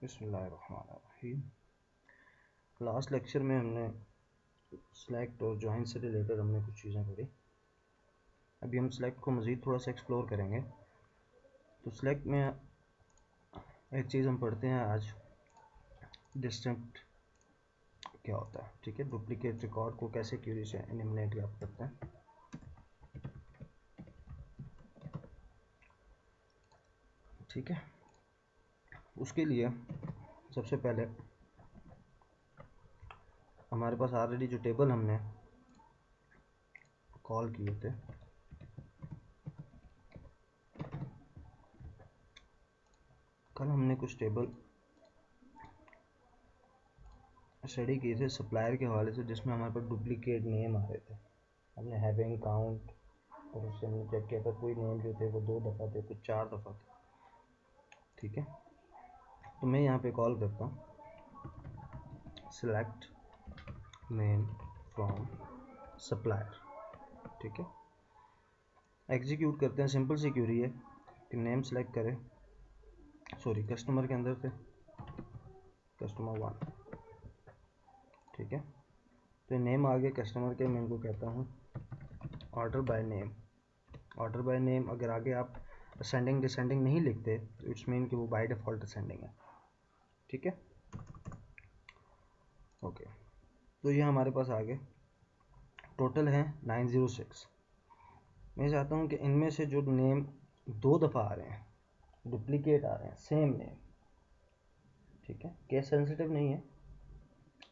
बिस्मिल्लाहिर्रहमानिर्रहीम। Last lecture में हमने सिलेक्ट और जॉइन से रिलेटेड हमने कुछ चीज़ें पढ़ी। अभी हम सिलेक्ट को मज़ीद थोड़ा सा एक्सप्लोर करेंगे। तो सिलेक्ट में एक चीज़ हम पढ़ते हैं आज, डिस्टेंट क्या होता है। ठीक है, डुप्लीकेट रिकॉर्ड को कैसे क्यूरी से एलिमिनेट करते हैं। ठीक है, उसके लिए सबसे पहले हमारे पास ऑलरेडी जो टेबल हमने कॉल किए थे, कल हमने कुछ टेबल स्टडी किए थे सप्लायर के हवाले से, जिसमें हमारे पास डुप्लीकेट नेम आ रहे थे। हमने हैविंग काउंट और उससे हमने चेक किया था, कोई नेम जो थे वो 2 दफ़ा थे, कुछ 4 दफ़ा थे। ठीक है, तो मैं यहाँ पे कॉल करता हूँ सिलेक्ट नेम फ्रॉम सप्लायर। ठीक है, एग्जीक्यूट करते हैं। सिंपल सी क्यूरी है कि नेम सेलेक्ट करें, सॉरी कस्टमर के अंदर थे कस्टमर 1। ठीक है, तो नेम आ गया कस्टमर के। मैं इनको कहता हूँ order by name. Order by name अगर आगे आप असेंडिंग डिसेंडिंग नहीं लिखते तो इट्स मीन कि वो बाय डिफ़ॉल्ट असेंडिंग है। ठीक है, ओके, तो ये हमारे पास आगे टोटल है 906। मैं चाहता हूँ कि इनमें से जो नेम 2 दफ़ा आ रहे हैं, डुप्लीकेट आ रहे हैं, सेम नेम, ठीक है, केस सेंसिटिव नहीं है,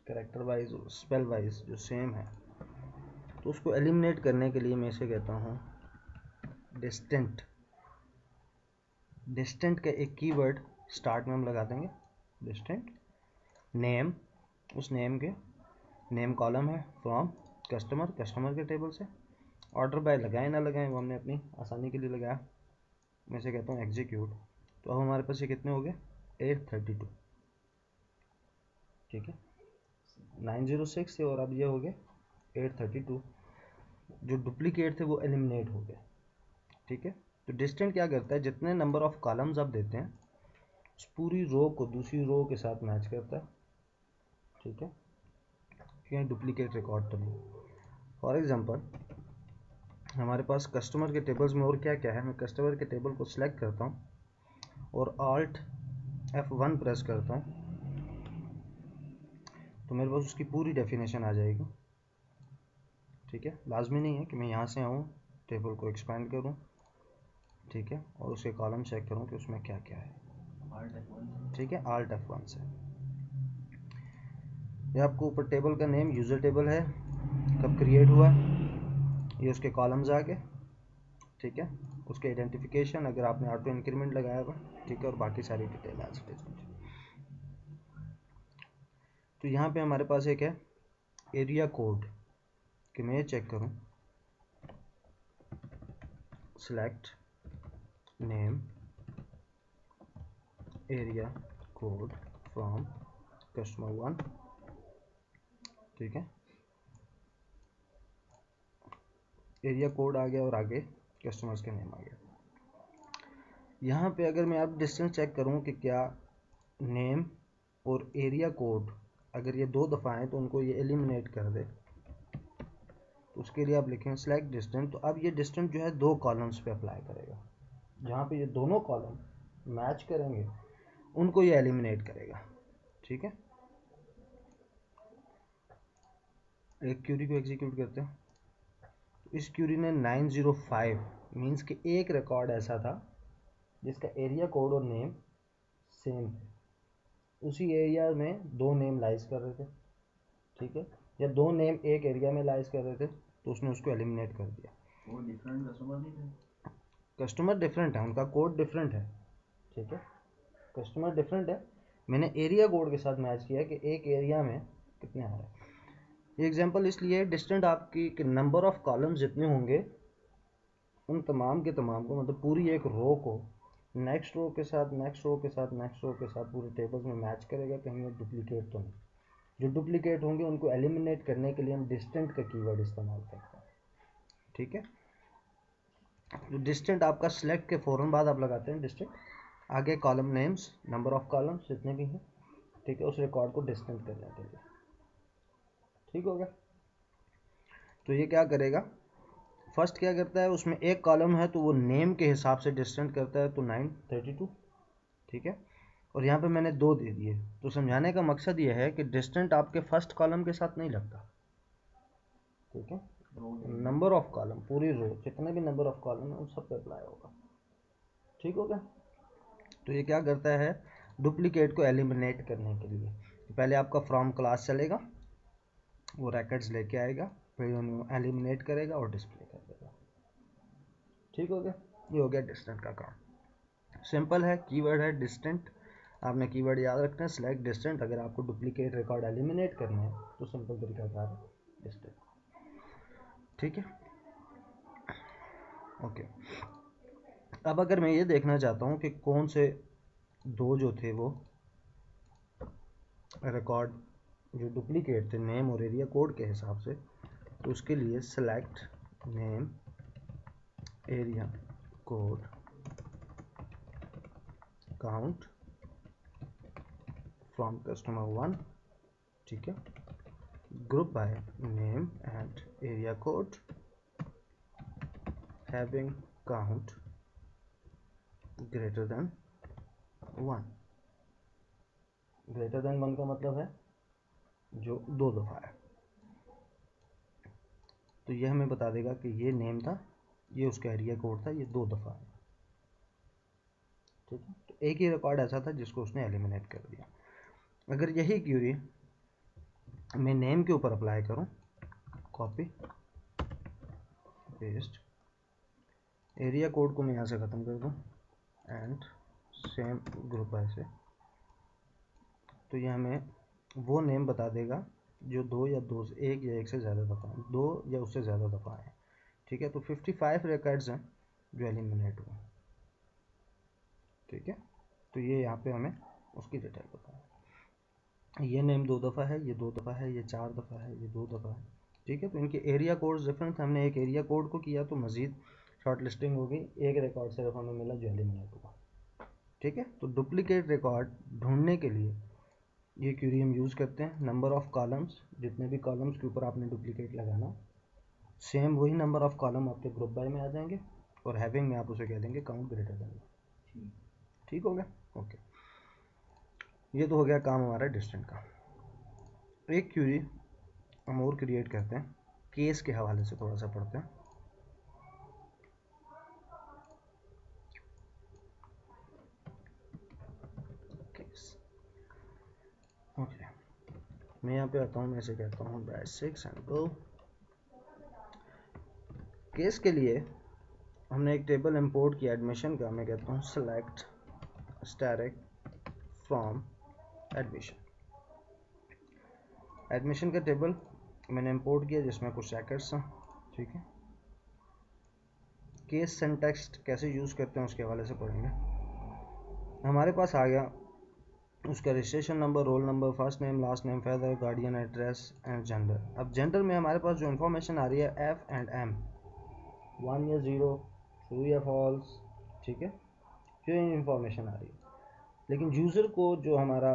कैरेक्टर वाइज और स्पेल वाइज जो सेम है, तो उसको एलिमिनेट करने के लिए मैं इसे कहता हूँ डिस्टेंट। डिस्टेंट का एक कीवर्ड स्टार्ट में हम लगा देंगे, डिस्टेंट नेम, उस नेम के नेम कॉलम है फ्रॉम कस्टमर, कस्टमर के टेबल से। ऑर्डर बाय लगाएं ना लगाएं वो हमने अपनी आसानी के लिए लगाया। मैं इसे कहता हूँ एग्जीक्यूट। तो अब हमारे पास ये कितने हो गए 832। ठीक है, 906 थे और अब ये हो गए 832। जो डुप्लीकेट थे वो एलिमिनेट हो गए। ठीक है, तो डिस्टेंट क्या करता है, जितने नंबर ऑफ कॉलम्स आप देते हैं उस पूरी रो को दूसरी रो के साथ मैच करता है। ठीक है, यहाँ डुप्लीकेट रिकॉर्ड तो नहीं। फॉर एग्जांपल हमारे पास कस्टमर के टेबल्स में और क्या क्या है। मैं कस्टमर के टेबल को सिलेक्ट करता हूँ और Alt F1 प्रेस करता हूँ, तो मेरे पास उसकी पूरी डेफिनेशन आ जाएगी। ठीक है, लाजमी नहीं है कि मैं यहाँ से आऊँ टेबल को एक्सपेंड करूँ, ठीक है, और उसके कॉलम चेक करूँ कि उसमें क्या क्या है। ठीक है, Alt F1 से। ये आपको ऊपर टेबल का नेम यूज़र टेबल है, कब क्रिएट हुआ, ये उसके कॉलम्स आ गए। ठीक है, उसके आइडेंटिफिकेशन अगर आपने ऑटो इंक्रीमेंट लगाया हुआ, ठीक है, और बाकी सारी डिटेल एज इट इज। तो यहाँ पे हमारे पास एक है एरिया कोड, कि मैं ये चेक करूँ select name area code from customer 1। ठीक है, एरिया कोड आ गया और आगे कस्टमर्स का नेम आ गया। यहाँ पे अगर मैं अब डिस्टेंस चेक करूँ कि क्या नेम और एरिया कोड अगर ये 2 दफ़ा आए तो उनको ये एलिमिनेट कर दे, तो उसके लिए आप लिखेंगे सेलेक्ट डिस्टेंस। तो अब ये डिस्टेंस जो है 2 कॉलम्स पे अप्लाई करेगा। जहाँ पे ये दोनों कॉलम मैच करेंगे उनको ये एलिमिनेट करेगा। ठीक है, एक क्यूरी को एग्जीक्यूट करते हैं। तो इस क्यूरी ने 905 मीन्स कि एक रिकॉर्ड ऐसा था जिसका एरिया कोड और नेम सेम थे, उसी एरिया में 2 नेम लाइज कर रहे थे। ठीक है, या 2 नेम एक एरिया में लाइज कर रहे थे, तो उसने उसको एलिमिनेट कर दिया। वो डिफरेंट कस्टमर नहीं थे, कस्टमर डिफरेंट है, उनका कोड डिफरेंट है। ठीक है, कस्टमर डिफरेंट है, मैंने एरिया कोड के साथ मैच किया कि एक एरिया में कितने आ रहे हैं। ये एग्जांपल इसलिए डिस्टेंट आपकी कि नंबर ऑफ कॉलम्स जितने होंगे उन तमाम के तमाम को, मतलब पूरी एक रो को नेक्स्ट रो के साथ नेक्स्ट रो के साथ नेक्स्ट रो के साथ पूरे टेबल्स में मैच करेगा, कहीं वो डुप्लीकेट तो नहीं। जो डुप्लीकेट होंगे उनको एलिमिनेट करने के लिए हम डिस्टेंट का कीवर्ड इस्तेमाल करते हैं। ठीक है, तो डिस्टेंट आपका सिलेक्ट के फ़ौरन बाद आप लगाते हैं डिस्टेंट, आगे column names, number of columns जितने भी हैं, ठीक है, उस रिकॉर्ड को डिस्टेंट करने के लिए। ठीक हो गया। तो ये क्या करेगा, फर्स्ट क्या करता है, उसमें एक कॉलम है तो वो नेम के हिसाब से डिस्टेंट करता है, तो 932, ठीक है। और यहाँ पे मैंने 2 दे दिए, तो समझाने का मकसद ये है कि डिस्टेंट आपके फर्स्ट कॉलम के साथ नहीं लगता, ठीक है, नंबर ऑफ कॉलम, पूरी रो जितने भी नंबर ऑफ कॉलम है उन सब पे अप्लाई होगा। ठीक हो गया। तो ये क्या करता है, डुप्लीकेट को एलिमिनेट करने के लिए पहले आपका फ्रॉम क्लास चलेगा, वो रैकेट्स लेके आएगा, फिर उन्हें एलिमिनेट करेगा और डिस्प्ले कर देगा। ठीक हो गया। ये हो गया डिस्टेंट का काम। सिंपल है, कीवर्ड है डिस्टेंट, आपने कीवर्ड याद रखना है, सिलेक्ट डिस्टेंट। अगर आपको डुप्लीकेट रिकॉर्ड एलिमिनेट करना है तो सिंपल तरीका कार है डिस्टेंट। ठीक है, ओके। अब अगर मैं ये देखना चाहता हूँ कि कौन से 2 जो थे वो रिकॉर्ड जो डुप्लीकेट थे नेम और एरिया कोड के हिसाब से, तो उसके लिए select name area code count from customer 1, ठीक है, group by name and area code having count greater than 1। Greater than 1 का मतलब है जो 2 दफ़ा है, तो ये हमें बता देगा कि ये नेम था, ये उसका एरिया कोड था, ये 2 दफ़ा है। ठीक है, तो एक ही रिकॉर्ड ऐसा था जिसको उसने एलिमिनेट कर दिया। अगर यही क्यूरी मैं नेम के ऊपर अप्लाई करूं, कॉपी पेस्ट, एरिया कोड को मैं यहाँ से ख़त्म कर दूं एंड सेम ग्रुप बाय से, तो ये हमें वो नेम बता देगा जो 2 या 2 से 1 या 1 से ज़्यादा दफ़ा, 2 या उससे ज़्यादा दफ़ा है। ठीक है, तो 55 रिकॉर्ड्स हैं जो एलिमिनेट हुए। ठीक है, तो ये यहाँ पे हमें उसकी डिटेल बताया, ये नेम 2 दफ़ा है, ये 2 दफ़ा है, ये 4 दफ़ा है, ये 2 दफ़ा है। ठीक है, तो इनके एरिया कोड्स डिफरेंट, हमने एक एरिया कोड को किया तो मज़ीद शॉर्ट लिस्टिंग होगी, एक रिकॉर्ड सिर्फ हमें मिला जो एलिमिनेट हुआ। ठीक है, तो डुप्लीकेट रिकॉर्ड ढूंढने के लिए ये क्यूरी हम यूज़ करते हैं। नंबर ऑफ़ कॉलम्स, जितने भी कॉलम्स के ऊपर आपने डुप्लीकेट लगाना, सेम वही नंबर ऑफ़ कॉलम आपके ग्रुप बाय में आ जाएंगे, और हैविंग में आप उसे कह देंगे काउंट ग्रेटर देन। ठीक हो गया, ओके। ये तो हो गया काम हमारा डिस्टेंट का। एक क्यूरी हम और क्रिएट करते हैं, केस के हवाले से थोड़ा सा पढ़ते हैं। केस, ओके, मैं यहाँ पे आता हूँ, मैं इसे कहता हूँ बेसिक सैम्पल। केस के लिए हमने एक टेबल इंपोर्ट किया एडमिशन का, मैं कहता हूँ select static from admission. Admission का टेबल मैंने इंपोर्ट किया जिसमें कुछ रैकेट्स हैं। ठीक है, केस सिंटैक्स कैसे यूज़ करते हैं उसके हवाले से पढ़ेंगे। हमारे पास आ गया उसका registration number, roll number, first name, last name, father, guardian, address and gender. अब जेंडर में हमारे पास जो इन्फॉर्मेशन आ रही है एफ एंड एम, 1 या 0, ट्रू या फॉल्स, ठीक है, जो इन्फॉर्मेशन आ रही है। लेकिन यूज़र को, जो हमारा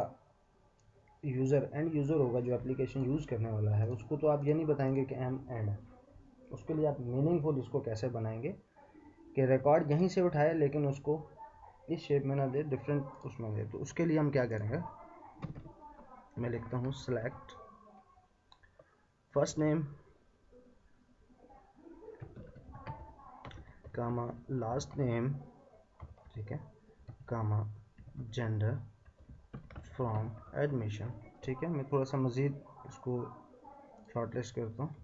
यूज़र एंड यूज़र होगा, जो एप्लीकेशन यूज़ करने वाला है, उसको तो आप ये नहीं बताएंगे कि एम एंड है। उसके लिए आप मीनिंगफुल इसको कैसे बनाएंगे कि रिकॉर्ड यहीं से उठाए लेकिन उसको इस शेप में ना दे, डिफरेंट उसमें दे। तो उसके लिए हम क्या करेंगे, मैं लिखता हूँ सेलेक्ट फर्स्ट नेम कामा लास्ट नेम, ठीक है, कामा जेंडर फ्रॉम एडमिशन। ठीक है, मैं थोड़ा सा मज़ीद इसको शॉर्टलिस्ट करता हूँ।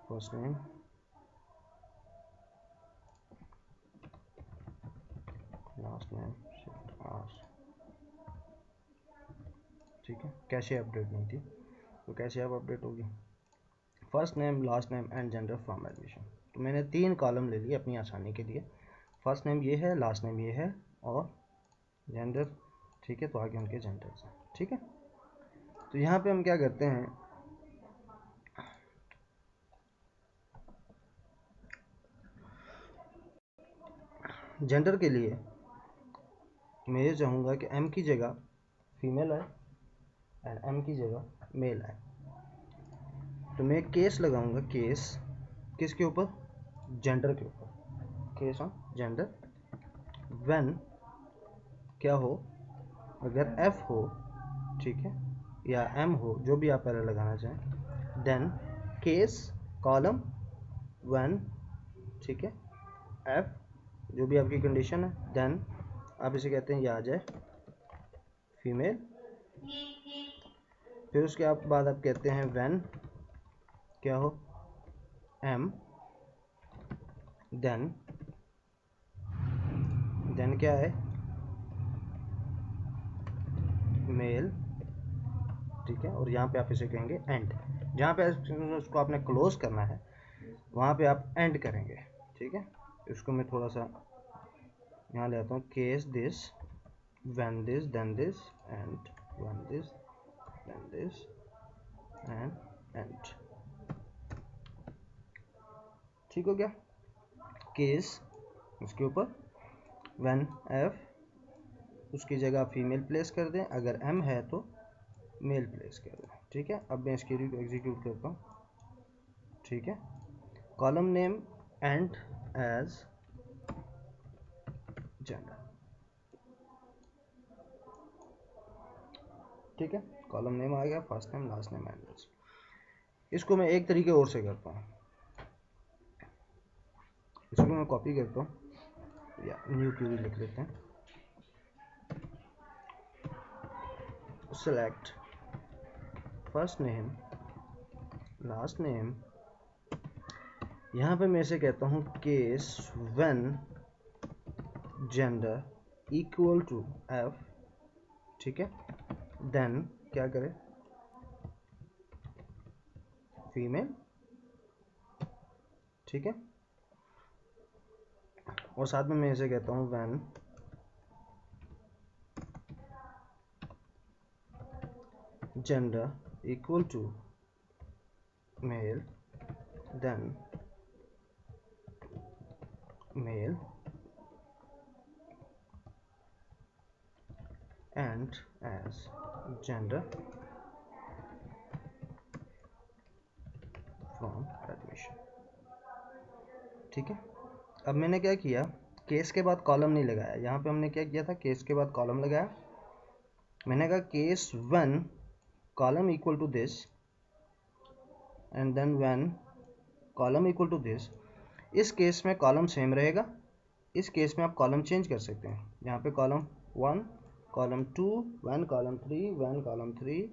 First name, last name, shift R. ठीक है, कैशे अपडेट नहीं थी तो कैशे अब अपडेट होगी। First name, last name and gender from admission. तो मैंने 3 कॉलम ले लिए अपनी आसानी के लिए। फर्स्ट नेम ये है, लास्ट नेम ये है और जेंडर, ठीक है, तो आगे उनके जेंडर्स हैं, ठीक है। तो यहाँ पे हम क्या करते हैं, जेंडर के लिए मैं ये चाहूँगा कि एम की जगह फीमेल आए एंड एम की जगह मेल आए। तो मैं केस लगाऊंगा, केस किसके ऊपर, जेंडर के ऊपर, केस ऑन जेंडर। व्हेन क्या हो, अगर एफ हो, ठीक है, या एम हो, जो भी आप पहले लगाना चाहें, देन केस कॉलम व्हेन, ठीक है, एफ जो भी आपकी कंडीशन है, देन आप इसे कहते हैं ये आ जाए फीमेल। फिर उसके बाद आप कहते हैं व्हेन क्या हो, एम, देन क्या है, मेल, ठीक है, और यहाँ पे आप इसे कहेंगे एंड। जहाँ पे उसको आपने क्लोज करना है वहाँ पे आप एंड करेंगे, ठीक है। इसको मैं थोड़ा सा यहाँ ले आता हूँ, case this, when this, then this, and when this, then this, end end, ठीक हो गया। केस उसके ऊपर, व्हेन एफ उसकी जगह फीमेल प्लेस कर दें, अगर एम है तो मेल प्लेस कर दें, ठीक है। अब मैं इस क्वेरी को एग्जीक्यूट करता हूँ, ठीक है। Column name and age gender, ठीक है, कॉलम नेम आ गया, first name, last name, and. इसको मैं एक तरीके और से करता हूँ, इसको मैं कॉपी करता हूँ या न्यू क्वेरी लिख लेते हैं, select first name, last name, यहाँ पे मैं इसे कहता हूँ case when gender equal to F, ठीक है, देन क्या करें, फीमेल, ठीक है, और साथ में मैं इसे कहता हूँ when gender equal to male, then male and as gender from admission, ठीक है। अब मैंने क्या किया, केस के बाद कॉलम नहीं लगाया, यहाँ पे हमने क्या किया था, केस के बाद कॉलम लगाया। मैंने कहा case one column equal to this and then when column equal to this. इस केस में कॉलम सेम रहेगा, इस केस में आप कॉलम चेंज कर सकते हैं। यहाँ पे column 1, column 2, when column 3, when column 3,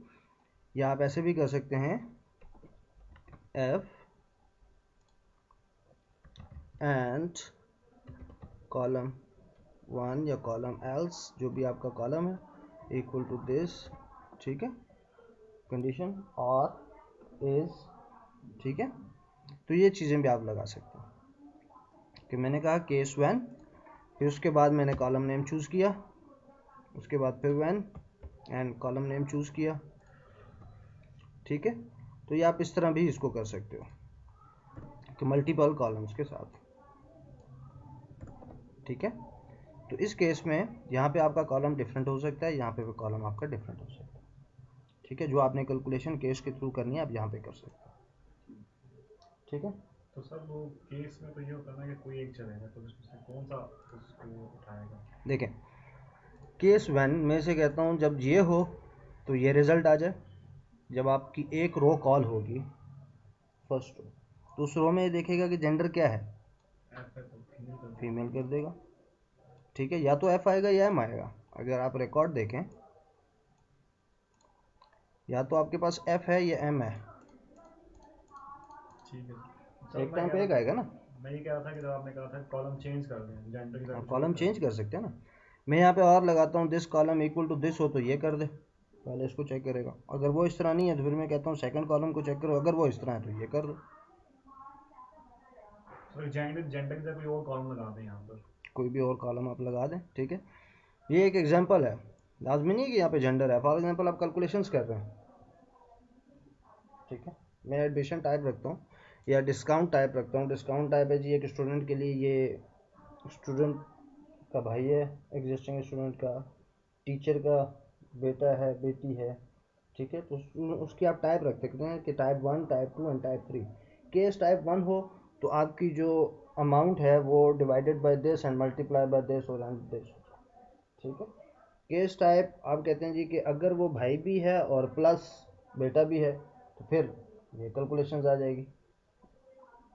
या आप ऐसे भी कर सकते हैं एफ एंड कॉलम 1 या कॉलम एल्स, जो भी आपका कॉलम है, इक्वल टू दिस, ठीक है, कंडीशन और इज, ठीक है। तो ये चीज़ें भी आप लगा सकते हैं कि मैंने कहा केस व्हेन, फिर उसके बाद मैंने कॉलम नेम चूज़ किया, उसके बाद फिर when and column name choose किया, ठीक है। तो ये आप इस तरह भी इसको कर सकते हो कि मल्टीपल कॉलम्स के साथ, ठीक है। तो इस केस में यहाँ पे आपका कॉलम डिफरेंट हो सकता है, यहाँ पे भी कॉलम आपका डिफरेंट हो सकता है, ठीक है। जो आपने कैलकुलेशन केस के थ्रू करनी है आप यहाँ पे कर सकते हैं, ठीक है। तो सर वो केस में तो ये होता है ना कि कोई एक चलेगा, तो उसमें कौन सा उसको उठाएगा? देखें, केस व्हेन में से कहता हूँ जब ये हो तो ये रिजल्ट आ जाए। जब आपकी एक रो कॉल होगी फर्स्ट रो, तो उस रो में ये देखेगा कि जेंडर क्या है, फीमेल कर देगा, ठीक है। या तो एफ आएगा या एम आएगा। अगर आप रिकॉर्ड देखें, या तो आपके पास एफ है या एम है, ठीक है। एक टाइम पे एक आएगा ना। मैं ये कह रहा था कि जब आपने कहा था कॉलम चेंज कर दें, जेंडर की आप जगह कॉलम चेंज कर सकते हैं ना। मैं यहाँ पे और लगाता हूँ this column equal to this हो तो ये कर दे, पहले इसको चेक करेगा, अगर वो इस तरह नहीं है तो फिर मैं कहता हूँ सेकंड कॉलम को चेक करो, अगर वो इस तरह है तो ये कर दो। सर जेंडर जेंडर की जगह कोई और कॉलम लगा दें यहाँ पर। कोई भी और कॉलम आप लगा दें, ठीक है। ये एक एग्जांपल है, लाजमी नहीं है कि यहाँ पे जेंडर है। फॉर एग्जांपल आप कैलकुलेशंस कर रहे हैं, ठीक है, मैं एडमिशन टाइप रखता हूँ या डिस्काउंट टाइप रखता हूँ। डिस्काउंट टाइप है जी एक स्टूडेंट के लिए, ये स्टूडेंट का भाई है, एग्जिस्टिंग स्टूडेंट का, टीचर का बेटा है, बेटी है, ठीक है। तो उसकी आप टाइप रख सकते हैं कि type 1, type 2 and type 3। Case type 1 हो तो आपकी जो अमाउंट है वो divided by this and multiply by this और एंड दिस, ठीक है। केस टाइप आप कहते हैं जी कि अगर वो भाई भी है और प्लस बेटा भी है तो फिर ये कैलकुलेशंस आ जाएगी,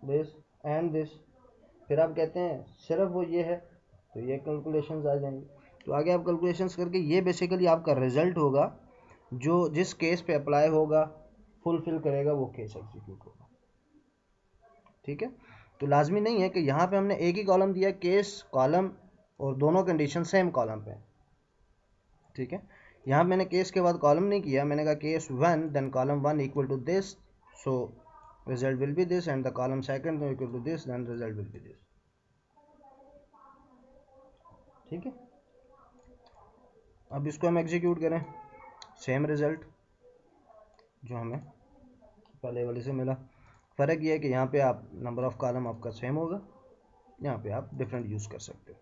दिस एंड दिस। फिर आप कहते हैं सिर्फ वो ये है तो ये कैलकुलेशंस आ जाएंगी। तो आगे आप कैलकुलेशंस करके ये बेसिकली आपका रिजल्ट होगा, जो जिस केस पे अप्लाई होगा, फुलफिल करेगा, वो केस एग्जीक्यूट होगा, ठीक है। तो लाजमी नहीं है कि यहाँ पे हमने एक ही कॉलम दिया, केस कॉलम और दोनों कंडीशन सेम कॉलम पे, ठीक है। यहाँ मैंने केस के बाद कॉलम नहीं किया, मैंने कहा case 1 then column 1 equal to this, so result will be this, and the column second equal to this, then result will be this, ठीक है। अब इसको हम एग्जीक्यूट करें, सेम रिजल्ट जो हमें पहले वाले से मिला। फ़र्क ये है कि यहाँ पे आप नंबर ऑफ़ कॉलम आपका सेम होगा, यहाँ पे आप डिफरेंट यूज़ कर सकते हो,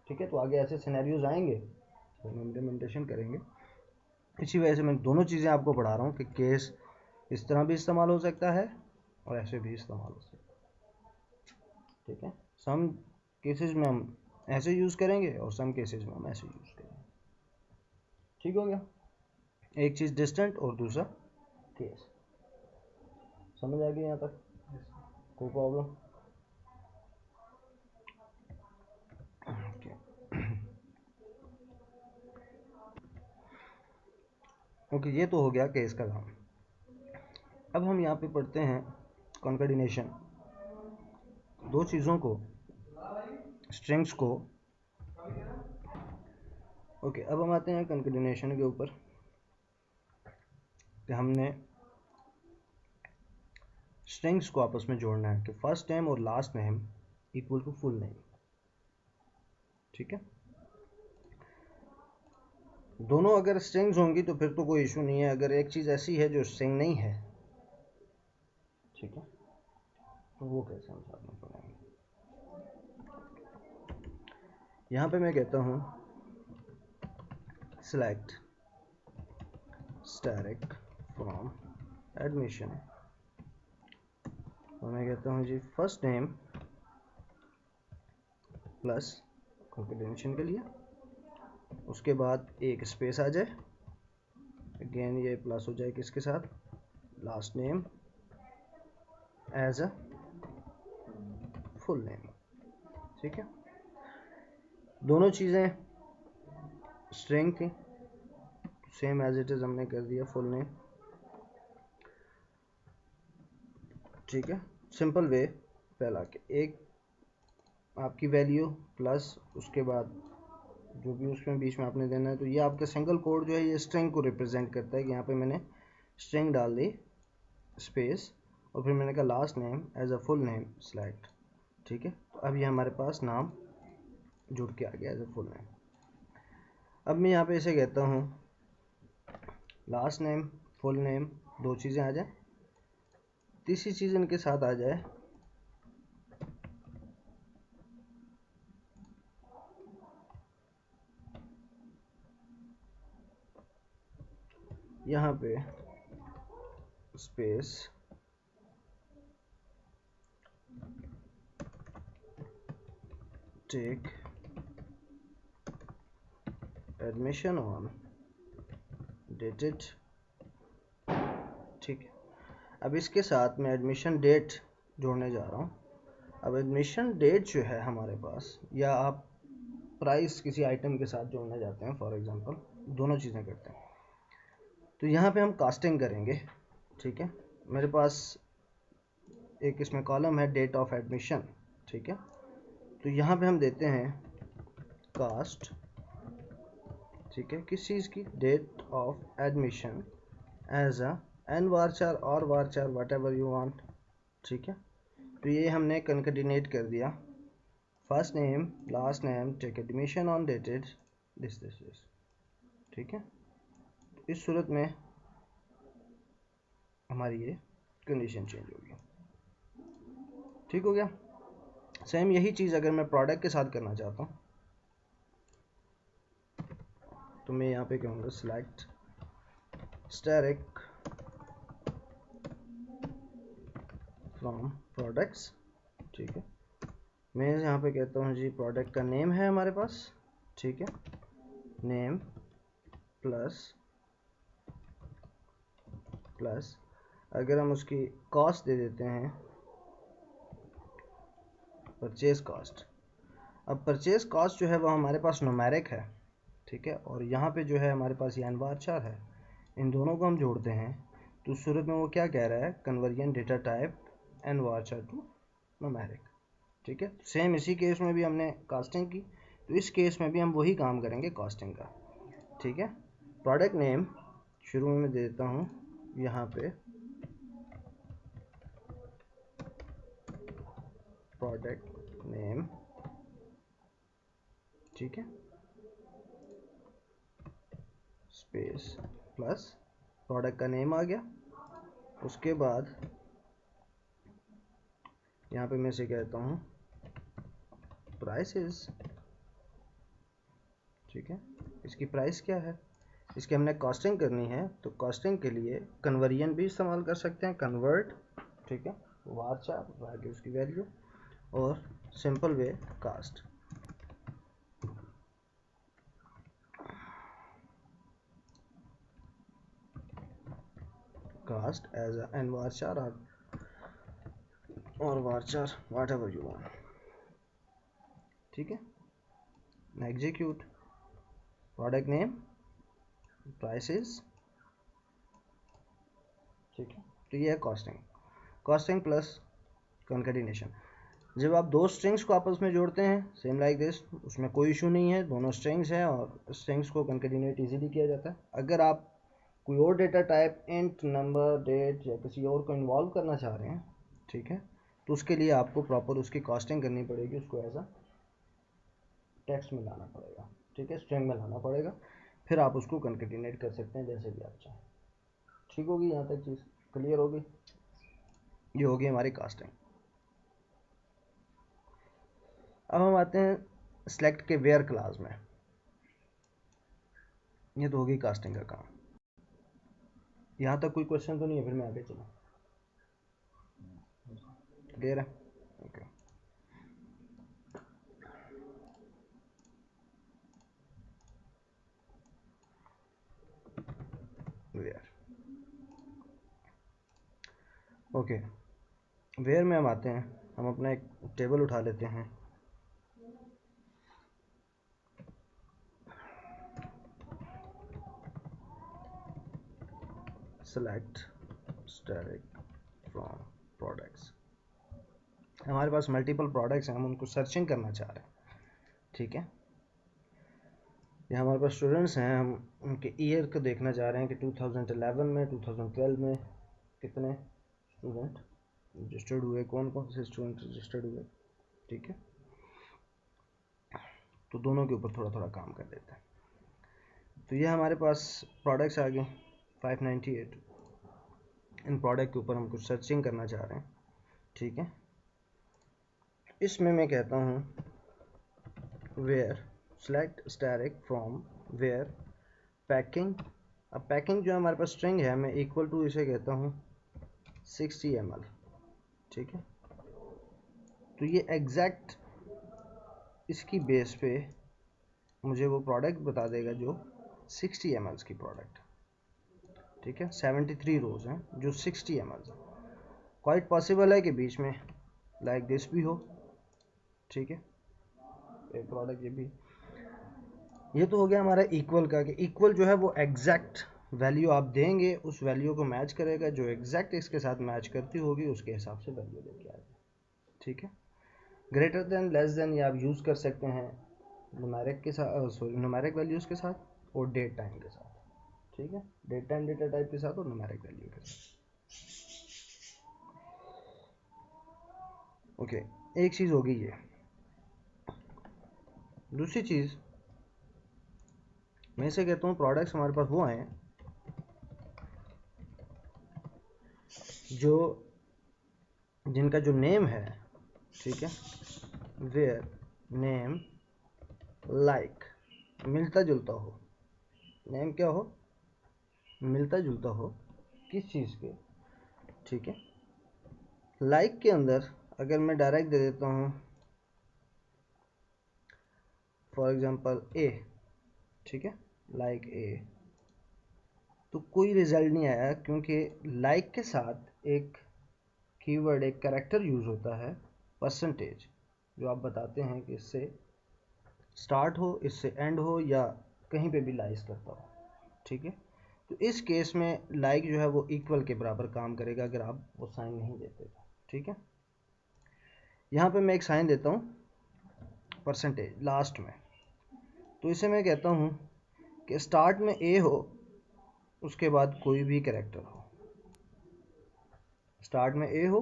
ठीक है। तो आगे ऐसे सिनेरियोज आएंगे तो हम इम्प्लीमेंटेशन करेंगे। इसी वजह से मैं दोनों चीज़ें आपको पढ़ा रहा हूँ कि केस इस तरह भी इस्तेमाल हो सकता है और ऐसे भी इस्तेमाल हो सकता है, ठीक है। सम केसेस में हम ऐसे यूज़ करेंगे और सम केसेस में हम ऐसे यूज़ करेंगे, ठीक हो गया। एक चीज़ डिस्टेंट और दूसरा केस, समझ आ गई यहाँ तक? कोई प्रॉब्लम? ओके, ये तो हो गया केस का काम। अब हम यहाँ पे पढ़ते हैं कॉन्कर्डिनेशन, दो चीज़ों को, स्ट्रिंग्स को। ओके, अब हम आते हैं कॉन्कर्डिनेशन के ऊपर कि हमने स्ट्रिंग्स को आपस में जोड़ना है कि फर्स्ट नेम और last name equal to full name, ठीक है। दोनों अगर स्ट्रिंग्स होंगी तो फिर तो कोई इशू नहीं है। अगर एक चीज़ ऐसी है जो स्ट्रिंग नहीं है, ठीक है, तो वो कैसे हम साथ में पढ़ेंगे। यहाँ पे मैं कहता हूँ सिलेक्ट स्टैटिक फ्रॉम एडमिशन, और मैं कहता हूँ जी फर्स्ट नेम प्लस कॉन्कर्डिनेशन के लिए, उसके बाद एक स्पेस आ जाए, अगेन ये प्लस हो जाए किसके साथ, last name as a full name, ठीक है। दोनों चीज़ें स्ट्रिंग थी, सेम एज इट इज़ हमने कर दिया फुल नेम, ठीक है। सिंपल वे पहला के एक आपकी वैल्यू प्लस उसके बाद जो भी उसमें बीच में आपने देना है, तो ये आपका सिंगल कोड जो है ये स्ट्रिंग को रिप्रेजेंट करता है कि यहाँ पे मैंने स्ट्रिंग डाल दी स्पेस और फिर मैंने कहा last name as a full name select, ठीक है। तो अब ये हमारे पास नाम जुड़ के आ गया एज अ फुल नेम। अब मैं यहाँ पे इसे कहता हूँ लास्ट नेम फुल नेम, दो चीज़ें आ जाए, तीसरी चीज़ इनके साथ आ जाए यहाँ पे space tech admission on dated, ठीक है। अब इसके साथ मैं एडमिशन डेट जोड़ने जा रहा हूँ। अब एडमिशन डेट जो है हमारे पास, या आप प्राइस किसी आइटम के साथ जोड़ने जाते हैं फॉर एग्जांपल, दोनों चीज़ें करते हैं, तो यहाँ पे हम कास्टिंग करेंगे, ठीक है। मेरे पास एक इसमें कॉलम है डेट ऑफ एडमिशन, ठीक है। तो यहाँ पे हम देते हैं कास्ट, ठीक है, किस चीज़ की, date of admission as a an varchar और varchar whatever you want. ठीक है, तो ये हमने कंकैटिनेट कर दिया, first name last name take admission on dated this. ठीक है, तो इस सूरत में हमारी ये कंडीशन चेंज होगी। ठीक हो गया। सेम यही चीज़ अगर मैं प्रोडक्ट के साथ करना चाहता हूँ तो मैं यहाँ पे कहूँगा सिलेक्ट स्टैटिक फ्रॉम प्रोडक्ट्स। ठीक है, मैं यहाँ पे कहता हूँ जी प्रोडक्ट का नेम है हमारे पास। ठीक है, नेम प्लस अगर हम उसकी कॉस्ट दे देते हैं परचेज कॉस्ट। अब परचेज कॉस्ट जो है वो हमारे पास न्यूमेरिक है। ठीक है, और यहाँ पे जो है हमारे पास ये वार्चर है, इन दोनों को हम जोड़ते हैं तो उस सूरत में वो क्या कह रहा है, conversion data type an varchar to numeric. ठीक है, सेम इसी केस में भी हमने कास्टिंग की, तो इस केस में भी हम वही काम करेंगे कास्टिंग का। ठीक है, प्रोडक्ट नेम शुरू में दे देता हूँ यहाँ पे प्रोडक्ट नेम। ठीक है, स्पेस प्लस प्रोडक्ट का नेम आ गया। उसके बाद यहाँ पे मैं से कहता हूँ प्राइसेस। ठीक है, इसकी प्राइस क्या है, इसकी हमने कॉस्टिंग करनी है, तो कॉस्टिंग के लिए कन्वर्जन भी इस्तेमाल कर सकते हैं, कन्वर्ट। ठीक है, वार्चर आगे उसकी वैल्यू, और simple way cast. Cast as an varchar और varchar whatever you want. ठीक है, एग्जीक्यूट प्रोडक्ट नेम प्राइसेस। ठीक है, तो ये है कॉस्टिंग प्लस कंकैटिनेशन। जब आप दो स्ट्रिंग्स को आपस में जोड़ते हैं सेम लाइक दिस, उसमें कोई इशू नहीं है, दोनों स्ट्रिंग्स हैं और स्ट्रिंग्स को कंकैटिनेट इजीली किया जाता है। अगर आप कोई और data type int number date या किसी और को इन्वॉल्व करना चाह रहे हैं, ठीक है, तो उसके लिए आपको प्रॉपर उसकी कॉस्टिंग करनी पड़ेगी, उसको एज अ टेक्स्ट में लाना पड़ेगा। ठीक है, स्ट्रिंग में लाना पड़ेगा, फिर आप उसको कंकैटिनेट कर सकते हैं जैसे भी आप चाहें। ठीक होगी, यहाँ तक चीज़ क्लियर होगी। ये होगी हमारी कास्टिंग। अब हम आते हैं सेलेक्ट के वेयर क्लास में। ये तो होगी कास्टिंग का काम। यहाँ तक कोई क्वेश्चन तो नहीं है, फिर मैं आगे चलूँ। क्लियर है, ओके। वेयर, ओके, वेयर में हम आते हैं, हम अपना एक टेबल उठा लेते हैं। Select static from products. हमारे पास मल्टीपल प्रोडक्ट्स हैं, हम उनको सर्चिंग करना चाह रहे हैं। ठीक है, ये हमारे पास स्टूडेंट्स हैं, हम उनके ईयर को देखना चाह रहे हैं कि 2011 में 2012 में कितने स्टूडेंट रजिस्टर्ड हुए, कौन कौन से स्टूडेंट रजिस्टर्ड हुए। ठीक है, तो दोनों के ऊपर थोड़ा थोड़ा काम कर लेते हैं। तो ये हमारे पास प्रोडक्ट्स आ गए 598। इन प्रोडक्ट के ऊपर हम कुछ सर्चिंग करना चाह रहे हैं। ठीक है, इसमें मैं कहता हूँ where select static from where packing. अब पैकिंग जो हमारे पास स्ट्रिंग है, मैं इक्वल टू इसे कहता हूँ 60 ml। ठीक है, तो ये एग्जैक्ट इसकी बेस पे मुझे वो प्रोडक्ट बता देगा जो 60 ml की प्रोडक्ट। ठीक है, 73 रोज हैं जो 60 ml है। क्वाइट पॉसिबल है कि बीच में लाइक दिस भी हो। ठीक है, एक प्रोडक्ट ये भी। ये तो हो गया हमारा इक्वल का, कि इक्वल जो है वो एग्जैक्ट वैल्यू आप देंगे, उस वैल्यू को मैच करेगा, जो एग्जैक्ट इसके साथ मैच करती होगी उसके हिसाब से वैल्यू लेके आएगा। ठीक है, ग्रेटर देन लेस देन ये आप यूज़ कर सकते हैं न्यूमेरिक के साथ, सॉरी न्यूमेरिक वैल्यूज़ के साथ, और डेट टाइम के साथ, ठीक है, डेट टाइम डेटा टाइप के साथ और न्यूमेरिक वैल्यू के साथ। ओके, एक चीज़ होगी ये। दूसरी चीज़ मैं इसे कहता हूँ प्रोडक्ट्स हमारे पास वो आए जो जिनका जो नेम है, ठीक है, वेयर नेम लाइक मिलता जुलता हो, नेम क्या हो, मिलता जुलता हो किस चीज़ के, ठीक है। लाइक के अंदर अगर मैं डायरेक्ट दे देता हूँ फॉर एग्जांपल ए, ठीक है, लाइक ए, तो कोई रिजल्ट नहीं आया, क्योंकि लाइक के साथ एक कीवर्ड, एक कैरेक्टर यूज़ होता है परसेंटेज, जो आप बताते हैं कि इससे स्टार्ट हो, इससे एंड हो, या कहीं पे भी लाइज करता हो, ठीक है। तो इस केस में लाइक जो है वो इक्वल के बराबर काम करेगा अगर आप वो साइन नहीं देते तो, ठीक है। यहाँ पे मैं एक साइन देता हूँ परसेंटेज लास्ट में, तो इसे मैं कहता हूँ कि स्टार्ट में ए हो, उसके बाद कोई भी कैरेक्टर हो, स्टार्ट में ए हो,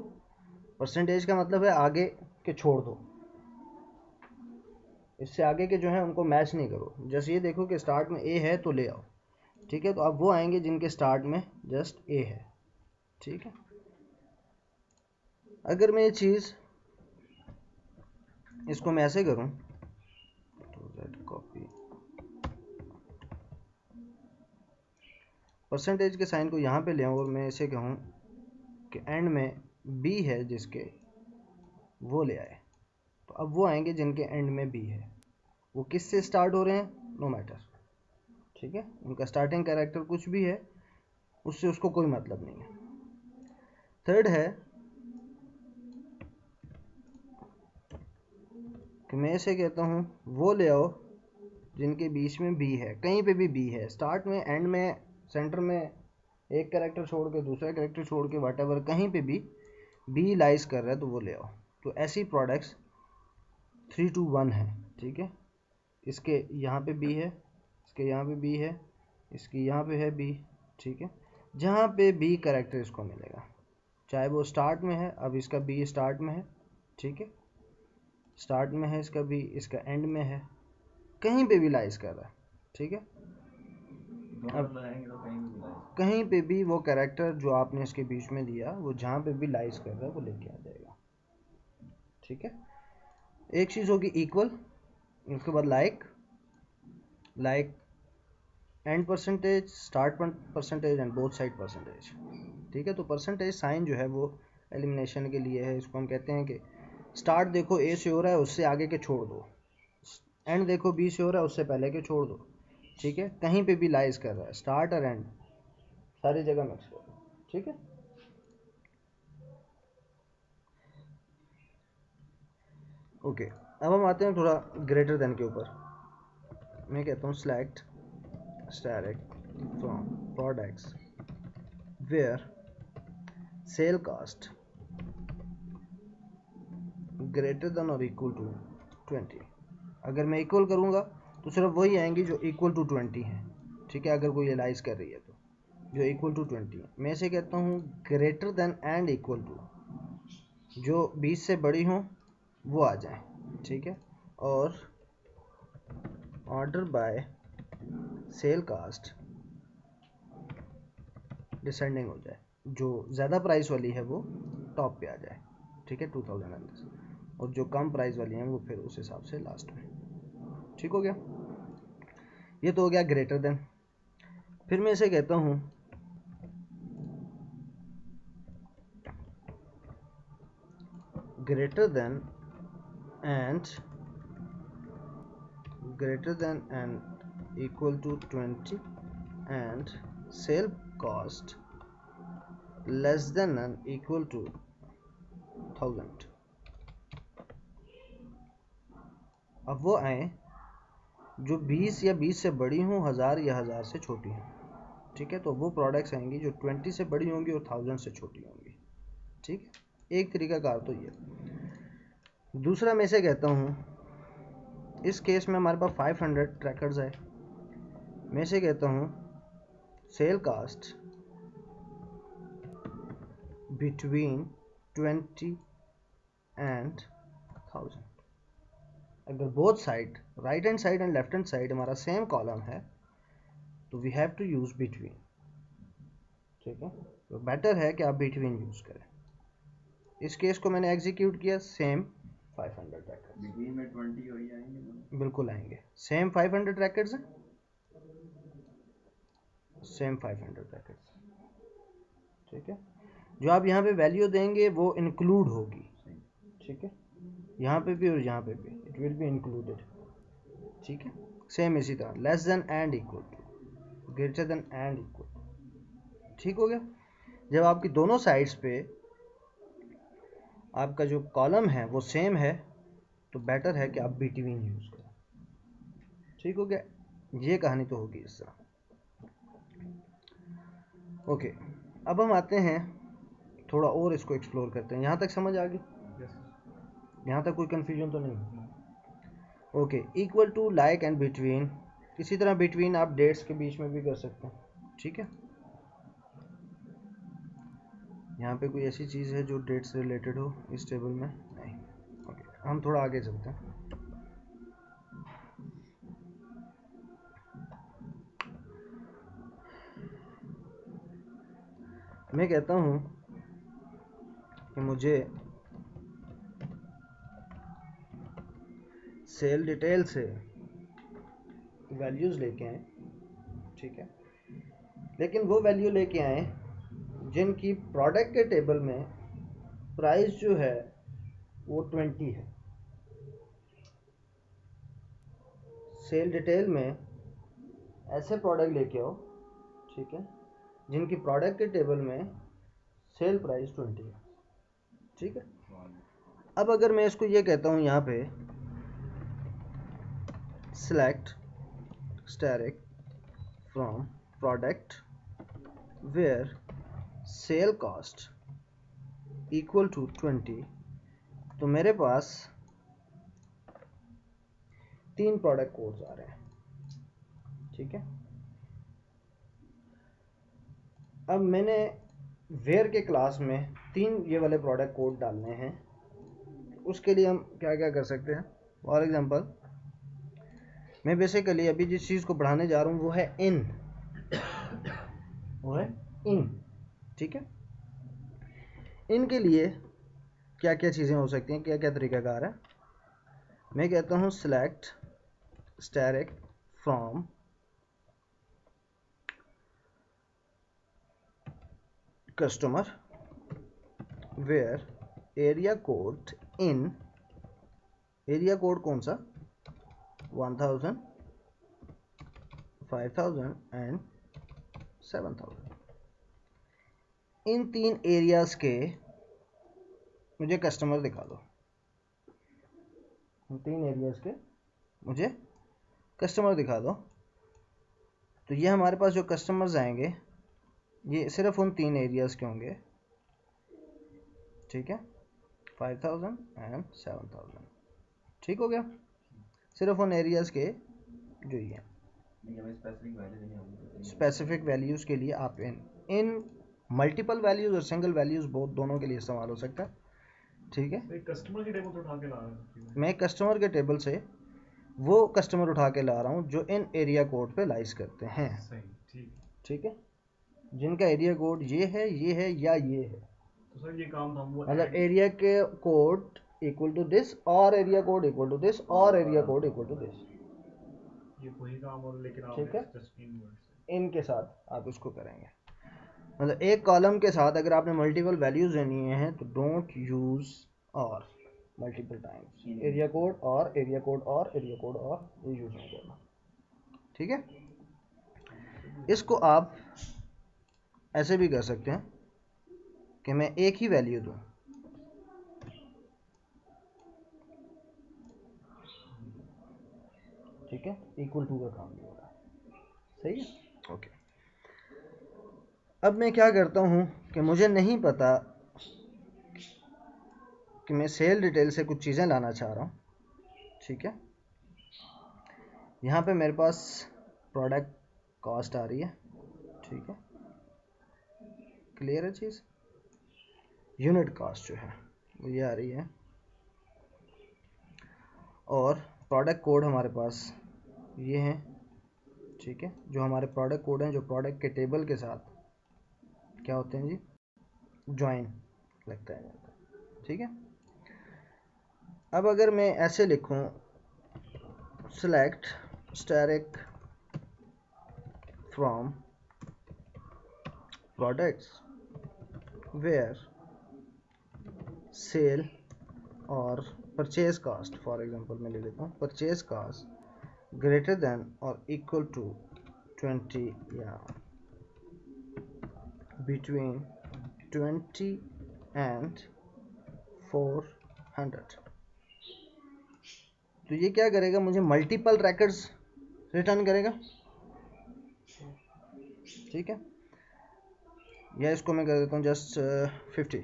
परसेंटेज का मतलब है आगे के छोड़ दो, इससे आगे के जो है उनको मैच नहीं करो। जैसे ये देखो कि स्टार्ट में ए है तो ले आओ, ठीक है, तो अब वो आएंगे जिनके स्टार्ट में जस्ट ए है, ठीक है। अगर मैं ये चीज़ इसको मैं ऐसे करूं तो कॉपी परसेंटेज के साइन को यहाँ पे ले आऊँ और मैं ऐसे कहूँ कि एंड में बी है जिसके, वो ले आए, तो अब वो आएंगे जिनके एंड में बी है। वो किस से स्टार्ट हो रहे हैं, नो मैटर, ठीक है, उनका स्टार्टिंग कैरेक्टर कुछ भी है उससे उसको कोई मतलब नहीं है। थर्ड है कि मैं इसे कहता हूँ वो ले आओ जिनके बीच में बी है, कहीं पे भी बी है, स्टार्ट में, एंड में, सेंटर में, एक कैरेक्टर छोड़ के दूसरा कैरेक्टर छोड़ के, व्हाटएवर, कहीं पे भी बी लाइज कर रहा है तो वो ले आओ। तो ऐसी प्रोडक्ट्स 3 to 1 है, ठीक है। इसके यहाँ पे बी है, इसके यहाँ पे बी है, इसकी यहाँ पे है बी, ठीक है। जहाँ पे बी कैरेक्टर इसको मिलेगा, चाहे वो स्टार्ट में है, अब इसका बी स्टार्ट में है, ठीक है, स्टार्ट में है इसका बी, इसका एंड में है, कहीं पे भी लाइज कर रहा है, ठीक है। अब कहीं पे भी वो कैरेक्टर जो आपने इसके बीच में दिया, वो जहाँ पे भी लाइज कर रहा है वो लेके आ जाएगा, ठीक है। एक चीज़ होगी इक्वल, उसके बाद like and percentage, start percentage and both side percentage, ठीक है। तो परसेंटेज साइन जो है वो एलिमिनेशन के लिए है। इसको हम कहते हैं कि स्टार्ट देखो ए से हो रहा है उससे आगे के छोड़ दो, एंड देखो बी से हो रहा है उससे पहले के छोड़ दो, ठीक है, कहीं पे भी लाइज कर रहा है, स्टार्ट और एंड सारी जगह मिक्स कर दो, ठीक है। ओके, अब हम आते हैं थोड़ा ग्रेटर देन के ऊपर। मैं कहता हूँ select static from products where sale cost greater than और इक्वल टू 20। अगर मैं इक्वल करूँगा तो सिर्फ वही आएंगी जो इक्वल टू 20 हैं, ठीक है, अगर कोई एलाइज कर रही है तो जो इक्वल टू 20 है। मैं इसे कहता हूँ greater than and equal to, जो 20 से बड़ी हों वो आ जाए, ठीक है, और order by sale cost descending हो जाए, जो ज़्यादा प्राइस वाली है वो टॉप पे आ जाए, ठीक है, 2010, और जो कम प्राइस वाली हैं वो फिर उस हिसाब से लास्ट में, ठीक हो गया। ये तो हो गया ग्रेटर देन। फिर मैं इसे कहता हूँ greater than and equal to 20 and sale cost less than and equal to 1000। अब वो आए जो 20 या 20 से बड़ी हों, 1000 या 1000 से छोटी हों, ठीक है, तो वो प्रोडक्ट्स आएंगी जो 20 से बड़ी होंगी और 1000 से छोटी होंगी, ठीक है। एक तरीका कार तो ये। दूसरा मैं इसे कहता हूँ, इस केस में हमारे पास 500 ट्रैकर्स है, मैं से कहता हूँ सेल कास्ट बिटवीन 20 एंड 1000। अगर both side right hand side and left hand side हमारा सेम कॉलम है तो we have to use between. ठीक है, तो बेटर है कि आप बिटवीन यूज करें। इस केस को मैंने एग्जीक्यूट किया, सेम 500 रैकेट्स। बिटवीन में 20 हो ही आएंगे। बिल्कुल आएंगे, सेम 500 रैकेट्स हैं, सेम 500 रैकेट्स। ठीक है, जो आप यहाँ पे वैल्यू देंगे वो इंक्लूड होगी। ठीक है, यहाँ पे भी और यहाँ पे भी इट विल बी इंक्लूडेड। ठीक है, सेम इसी तरह less than and equal to, greater than and equal to. ठीक हो गया। जब आपकी दोनों साइड्स पे आपका जो कॉलम है वो सेम है तो बेटर है कि आप बिटवीन यूज करें। ठीक हो गया, ये कहानी तो होगी इस तरह। ओके, अब हम आते हैं थोड़ा और इसको एक्सप्लोर करते हैं। यहाँ तक समझ आ गई? यहाँ तक कोई कन्फ्यूजन तो नहीं? Okay, equal to, like and between. इसी तरह बिटवीन आप डेट्स के बीच में भी कर सकते हैं। ठीक है, यहाँ पे कोई ऐसी चीज़ है जो डेट से रिलेटेड हो इस टेबल में? नहीं। ओके, हम थोड़ा आगे चलते हैं। मैं कहता हूँ कि मुझे सेल डिटेल से वैल्यूज़ लेके आए। ठीक है, लेकिन वो वैल्यू लेके आए जिनकी प्रोडक्ट के टेबल में प्राइस जो है वो 20 है। सेल डिटेल में ऐसे प्रोडक्ट लेके आओ, ठीक है, जिनकी प्रोडक्ट के टेबल में सेल प्राइस 20 है। ठीक है, अब अगर मैं इसको ये कहता हूँ यहाँ पे select static from product where sale cost equal to 20, तो मेरे पास 3 प्रोडक्ट कोड्स आ रहे हैं। ठीक है, अब मैंने वेयर के क्लास में 3 ये वाले प्रोडक्ट कोड डालने हैं। उसके लिए हम क्या क्या कर सकते हैं? फॉर एग्जांपल, मैं बेसिकली अभी जिस चीज़ को बढ़ाने जा रहा हूँ वो है इन, वो है इन। ठीक है, इन के लिए क्या क्या चीज़ें हो सकती हैं, क्या क्या तरीकाकार है? मैं कहता हूँ select static from customer where area code in, area code कौन सा? 1000, 5000 एंड 7000। इन 3 एरियाज के मुझे कस्टमर दिखा दो। इन 3 एरियाज के मुझे कस्टमर दिखा दो। तो ये हमारे पास जो कस्टमर्स आएंगे ये सिर्फ उन 3 एरियाज के होंगे। ठीक है, 5000 एंड 7000। ठीक हो गया, सिर्फ उन एरियाज के जो ये हैं। स्पेसिफिक वैल्यूज़ के लिए आप इन मल्टीपल वैल्यूज़ और सिंगल वैल्यूज़ बोथ दोनों के लिए इस्तेमाल हो सकता है। ठीक है, कस्टमर के टेबल से उठा के ला रहा हूँ। मैं कस्टमर के टेबल से वो कस्टमर उठा के ला रहा हूँ जो इन एरिया कोड पे लाइस करते हैं। सही, ठीक। ठीक है, जिनका एरिया कोड ये है या ये है। तो सर ये काम था वो, मतलब एरिया के कोड इक्वल टू दिस और area code equal to this और area code equal to this. ये वही काम और लेकिन आप ठीक है, जस्ट इन वर्ड से इनके साथ आप इसको करेंगे। मतलब एक कॉलम के साथ अगर आपने मल्टीपल वैल्यूज लेनी है तो डोंट यूज और मल्टीपल टाइम्स, एरिया कोड और एरिया कोड और एरिया कोड और ये यूज नहीं करना। ठीक है, इसको आप ऐसे भी कर सकते हैं कि मैं एक ही वैल्यू दूं। ठीक है, इक्वल टू का काम भी हो रहा है। सही है, ओके। अब मैं क्या करता हूं कि मुझे नहीं पता कि मैं सेल डिटेल से कुछ चीज़ें लाना चाह रहा हूं। ठीक है, यहाँ पे मेरे पास प्रोडक्ट कॉस्ट आ रही है, ठीक है, क्लियर है चीज़। यूनिट कॉस्ट जो है वो ये आ रही है, और प्रोडक्ट कोड हमारे पास ये है, ठीक है, जो हमारे प्रोडक्ट कोड हैं जो प्रोडक्ट के टेबल के साथ क्या होते हैं जी, ज्वाइन लगता है, ठीक है। अब अगर मैं ऐसे लिखूं select static from products where sale और परचेज कास्ट, फॉर एग्जांपल मैं ले लेता हूँ परचेज कास्ट ग्रेटर देन और इक्वल टू 20 या बिटवीन 20 एंड 400, तो ये क्या करेगा, मुझे मल्टीपल रैकेट्स रिटर्न करेगा, ठीक है। या इसको मैं कर देता हूँ जस्ट 50,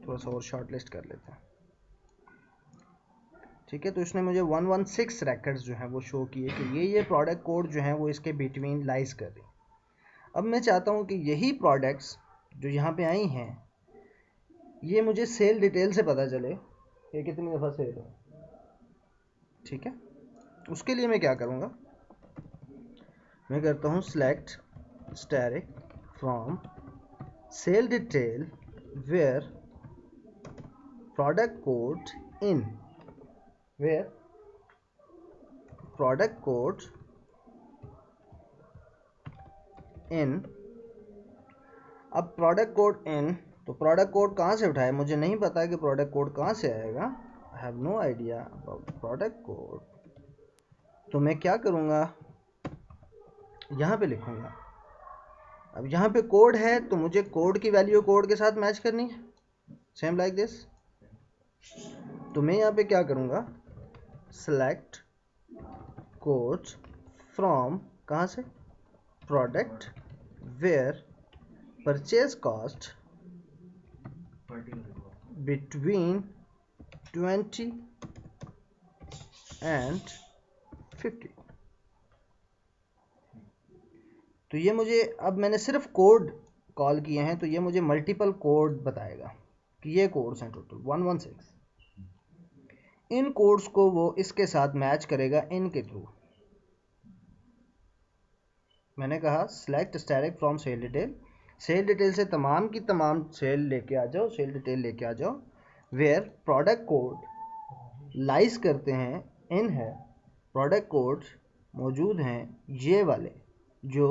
थोड़ा सा और शॉर्ट लिस्ट कर लेते हैं, ठीक है। तो इसने मुझे 116 रैकेट्स जो हैं वो शो किए कि ये प्रोडक्ट कोड जो हैं वो इसके बिटवीन लाइज कर रही। अब मैं चाहता हूँ कि यही प्रोडक्ट्स जो यहाँ पे आई हैं ये मुझे सेल डिटेल से पता चले कि कितनी दफ़ा सेल हो, ठीक है। उसके लिए मैं क्या करूँगा, मैं करता हूँ select static from sale detail where product code in, where product code in. अब प्रोडक्ट कोड इन, तो प्रोडक्ट कोड कहाँ से उठाए, मुझे नहीं पता कि प्रोडक्ट कोड कहाँ से आएगा, I have no idea about product code. तो मैं क्या करूँगा, यहाँ पे लिखूँगा। अब यहाँ पे कोड है तो मुझे कोड की वैल्यू कोड के साथ मैच करनी है, सेम लाइक दिस। तो मैं यहाँ पे क्या करूँगा, सेलेक्ट कोड फ्रॉम, कहाँ से, product where purchase cost between 20 and 50। तो ये मुझे, अब मैंने सिर्फ कोड कॉल किए हैं तो ये मुझे मल्टीपल कोड बताएगा कि ये कोड्स हैं टोटल 116। इन कोड्स को वो इसके साथ मैच करेगा इन के थ्रू। मैंने कहा select static from sale detail, sale detail से तमाम की तमाम सेल लेके आ जाओ, सेल डिटेल लेके आ जाओ, वेयर प्रोडक्ट कोड लाइज करते हैं इन है, प्रोडक्ट कोड मौजूद हैं ये वाले जो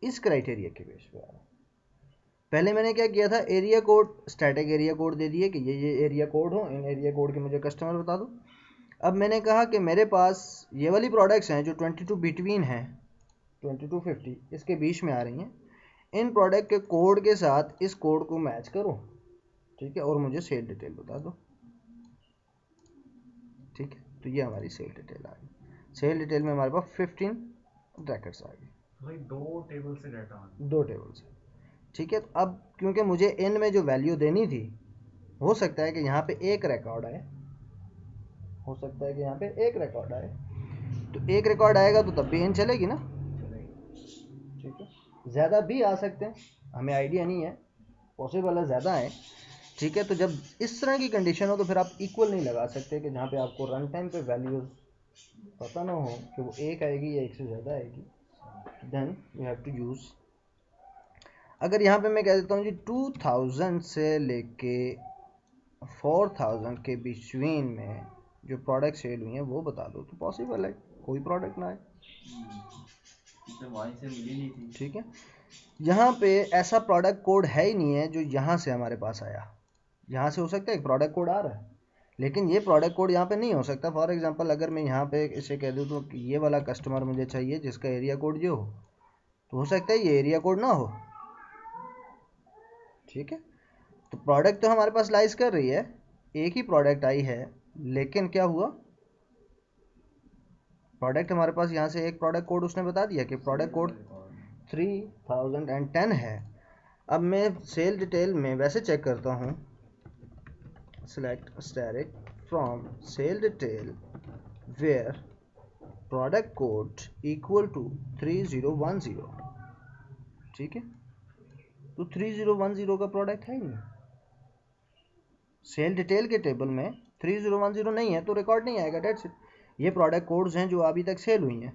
इस क्राइटेरिया के बेस पे आ रहे हैं। पहले मैंने क्या किया था, area code, static area code दे दिए कि ये एरिया कोड हो, इन एरिया कोड के मुझे कस्टमर बता दो। अब मैंने कहा कि मेरे पास ये वाली प्रोडक्ट्स हैं जो 22 बिटवीन हैं, 2250 इसके बीच में आ रही हैं, इन प्रोडक्ट के कोड के साथ इस कोड को मैच करो, ठीक है, और मुझे सेल डिटेल बता दो, ठीक है। तो ये हमारी सेल डिटेल आ गई। सेल डिटेल में हमारे पास 15 ब्रैकेट्स आ गए, भाई दो टेबल से डाटा आ गया। दो टेबल से, ठीक है। तो अब क्योंकि मुझे इन में जो वैल्यू देनी थी, हो सकता है कि यहाँ पे एक रिकॉर्ड आए, हो सकता है कि यहाँ पे एक रिकॉर्ड आए, तो एक रिकॉर्ड आएगा तो तब भी इन चलेगी ना, ठीक है। ज़्यादा भी आ सकते हैं, हमें आइडिया नहीं है, पॉसिबल है ज़्यादा है, ठीक है। तो जब इस तरह की कंडीशन हो तो फिर आप इक्वल नहीं लगा सकते कि जहाँ पे आपको रन टाइम पे वैल्यूज़ पता ना हो कि वो एक आएगी या एक से ज़्यादा आएगी, then you have to use. अगर यहाँ पे मैं कह देता हूँ जी 2000 से लेके 4000 के बिटवीन में जो प्रोडक्ट सेल हुई हैं वो बता दो, तो पॉसिबल है कोई प्रोडक्ट ना आए, तो वहीं से मिली नहीं थी, ठीक है। यहाँ पे ऐसा प्रोडक्ट कोड है ही नहीं है जो यहाँ से हमारे पास आया, यहाँ से हो सकता है एक प्रोडक्ट कोड आ रहा है लेकिन ये प्रोडक्ट कोड यहाँ पे नहीं हो सकता। फॉर एग्जांपल अगर मैं यहाँ पे इसे कह दूँ तो कि ये वाला कस्टमर मुझे चाहिए जिसका एरिया कोड ये हो, तो हो सकता है ये एरिया कोड ना हो, ठीक है। तो प्रोडक्ट तो हमारे पास लाइज कर रही है, एक ही प्रोडक्ट आई है, लेकिन क्या हुआ, प्रोडक्ट हमारे पास यहाँ से एक प्रोडक्ट कोड उसने बता दिया कि प्रोडक्ट कोड 3010 है। अब मैं सेल डिटेल में वैसे चेक करता हूँ, select static from sale detail where product code equal to 3010, ठीक है। तो 3010 का प्रोडक्ट है ही नहीं, सेल डिटेल के टेबल में 3010 नहीं है तो रिकॉर्ड नहीं आएगा, डेट्स इट। ये प्रोडक्ट कोड्स हैं जो अभी तक सेल हुई हैं,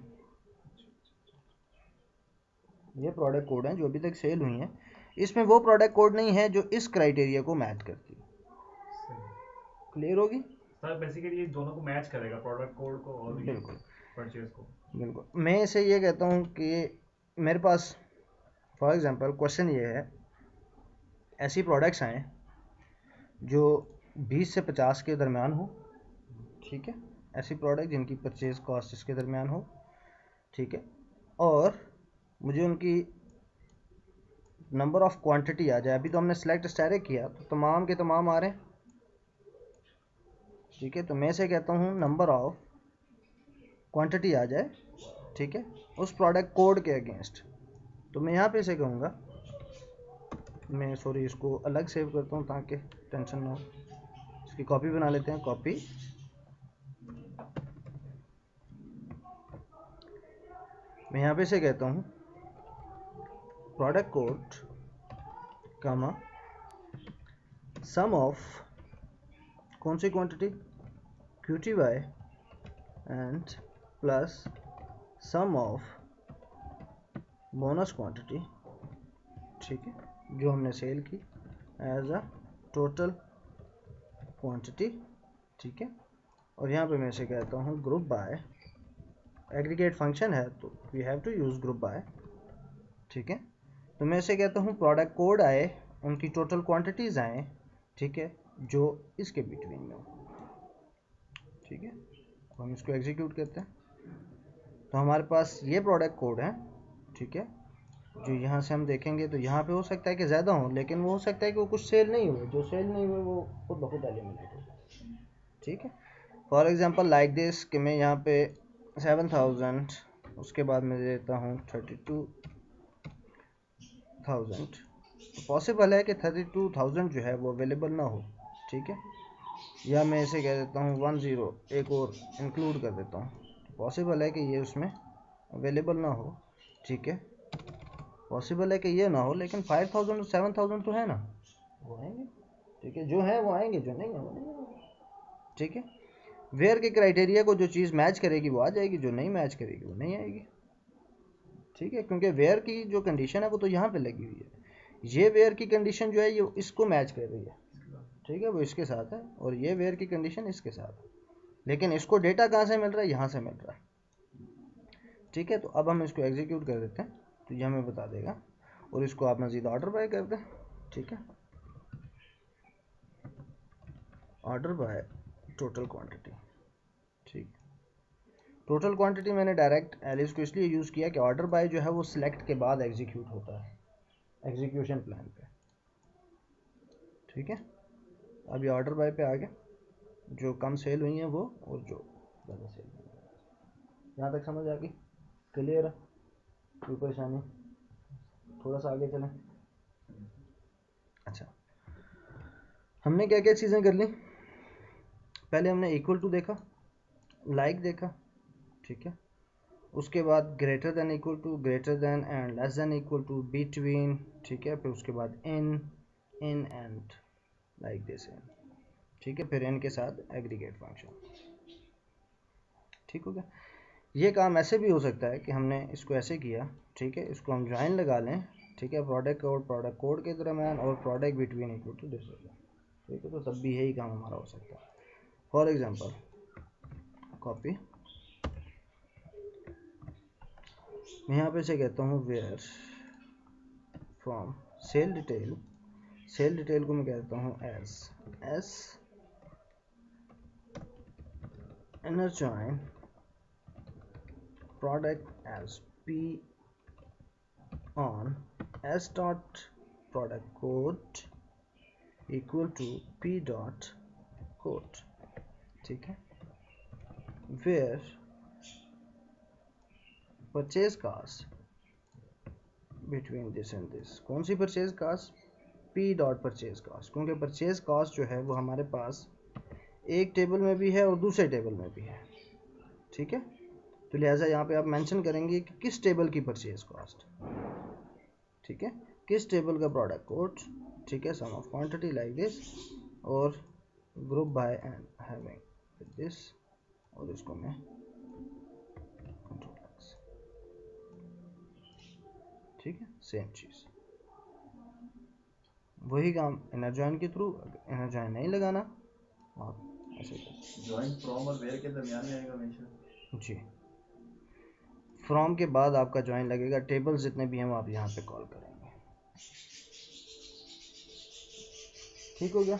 ये प्रोडक्ट कोड हैं जो अभी तक सेल हुई हैं, इसमें वो प्रोडक्ट कोड नहीं है जो इस क्राइटेरिया को मैच करती है। क्लियर होगी सर? बेसिकली ये दोनों को मैच करेगा, प्रोडक्ट कोड को और बिल्कुल परचेज को। बिल्कुल। मैं इसे ये कहता हूँ कि मेरे पास फॉर एग्जांपल क्वेश्चन ये है, ऐसी प्रोडक्ट्स आए जो 20 से 50 के दरमियान हो, ठीक है, ऐसी प्रोडक्ट जिनकी परचेज कॉस्ट इसके दरमियान हो, ठीक है, और मुझे उनकी नंबर ऑफ क्वांटिटी आ जाए। अभी तो हमने सेलेक्ट स्टायरेक्ट किया तो तमाम के तमाम आ रहे हैं, ठीक है। तो मैं से कहता हूँ नंबर ऑफ क्वांटिटी आ जाए, ठीक है, उस प्रोडक्ट कोड के अगेंस्ट। तो मैं यहाँ पे से कहूँगा, मैं सॉरी इसको अलग सेव करता हूँ ताकि टेंशन ना हो, इसकी कॉपी बना लेते हैं, कॉपी। मैं यहाँ पे से कहता हूँ product code comma sum of कौन सी quantity, QTY and plus sum of bonus quantity, ठीक है, जो हमने सेल की एज अ टोटल क्वांटिटी, ठीक है। और यहाँ पे मैं से कहता हूँ ग्रुप बाय, एग्रीगेट फंक्शन है तो we have to use group by, ठीक है। तो मैं से कहता हूँ प्रोडक्ट कोड आए, उनकी टोटल क्वांटिटीज़ आए, ठीक है, जो इसके बिटवीन में हो, ठीक है। तो हम इसको एग्जीक्यूट करते हैं, तो हमारे पास ये प्रोडक्ट कोड है, ठीक है, जो यहाँ से हम देखेंगे तो यहाँ पे हो सकता है कि ज़्यादा हो, लेकिन वो हो सकता है कि वो कुछ सेल नहीं हुए, जो सेल नहीं हुए वो खुद ब खुद एलिमिनेट हो, ठीक है। फॉर एग्जांपल लाइक दिस कि मैं यहाँ पे 7000, उसके बाद मैं देता हूँ 32,000, तो पॉसिबल है कि 32,000 जो है वो अवेलेबल ना हो, ठीक है। या मैं इसे कह देता हूँ 10 एक और इंक्लूड कर देता हूँ, तो पॉसिबल है कि ये उसमें अवेलेबल ना हो, ठीक है। पॉसिबल है कि ये ना हो, लेकिन 5000 और 7000 तो है ना, वो आएंगे, ठीक है, जो है वो आएंगे, जो नहीं है वो नहीं आएंगे, ठीक है। वेयर के क्राइटेरिया को जो चीज़ मैच करेगी वो आ जाएगी, जो नहीं मैच करेगी वो नहीं आएगी, ठीक है, क्योंकि वेयर की जो कंडीशन है वो तो यहाँ पे लगी हुई है, ये वेयर की कंडीशन जो है ये इसको मैच कर रही है, ठीक है, वो इसके साथ है, और ये वेयर की कंडीशन इसके साथ है, लेकिन इसको डेटा कहाँ से मिल रहा है, यहाँ से मिल रहा है, ठीक है। तो अब हम इसको एग्जीक्यूट कर देते हैं तो ये हमें बता देगा, और इसको आप मज़ीद ऑर्डर बाय कर दें, ठीक है, ऑर्डर बाय टोटल क्वांटिटी, ठीक। टोटल क्वांटिटी मैंने डायरेक्ट एलिस को इसलिए यूज़ किया कि ऑर्डर बाय जो है वो सिलेक्ट के बाद एग्जीक्यूट होता है एग्जीक्यूशन प्लान पे, ठीक है। अभी ऑर्डर बाय पे आ गया, जो कम सेल हुई हैं वो और जो ज़्यादा सेल हुई हैं, यहाँ तक समझ आ गई, क्लियर है, कोई परेशानी? थोड़ा सा आगे चलें। अच्छा, हमने क्या क्या चीज़ें कर ली, पहले हमने इक्वल टू देखा, लाइक देखा, ठीक है, उसके बाद greater than equal to, greater than and less than equal to, between, ठीक है, फिर उसके बाद इन एंड लाइक दिस, ठीक है, फिर इन के साथ एग्रीगेट फंक्शन, ठीक हो गया। ये काम ऐसे भी हो सकता है कि हमने इसको ऐसे किया, ठीक है, इसको हम ज्वाइन लगा लें, ठीक है, प्रोडक्ट कोड के दरम्यान और product between equal to this, ठीक है, तो तब भी यही काम हमारा हो सकता है। फॉर एग्जांपल कॉपी, मैं यहाँ पे से कहता हूँ वेयर फ्रॉम सेल डिटेल को मैं कहता हूँ S inner join product as P on S dot product code equal to P dot code, ठीक है, where purchase cost between this and this, कौन सी purchase cost, P dot purchase cost, क्योंकि purchase cost जो है वो हमारे पास एक टेबल में भी है और दूसरे टेबल में भी है, ठीक है। तो लिहाजा यहाँ पे आप मेंशन करेंगे कि किस टेबल की परचेज कॉस्ट, ठीक है, किस टेबल का प्रोडक्ट कोड, ठीक है, सम ऑफ क्वांटिटी लाइक दिस, और group by and having this, और इसको मैं कंट्रोल एक्स, ठीक है, सेम चीज़, वही काम इनर जॉइन के थ्रू। इनर जॉइन नहीं लगाना आप ऐसे कर, जॉइन फ्रॉम और वेयर के दरमियान में आएगा हमेशा। जी, फ्रॉम के बाद आपका जॉइन लगेगा, टेबल्स जितने भी हम आप यहाँ पे कॉल करेंगे। ठीक हो गया,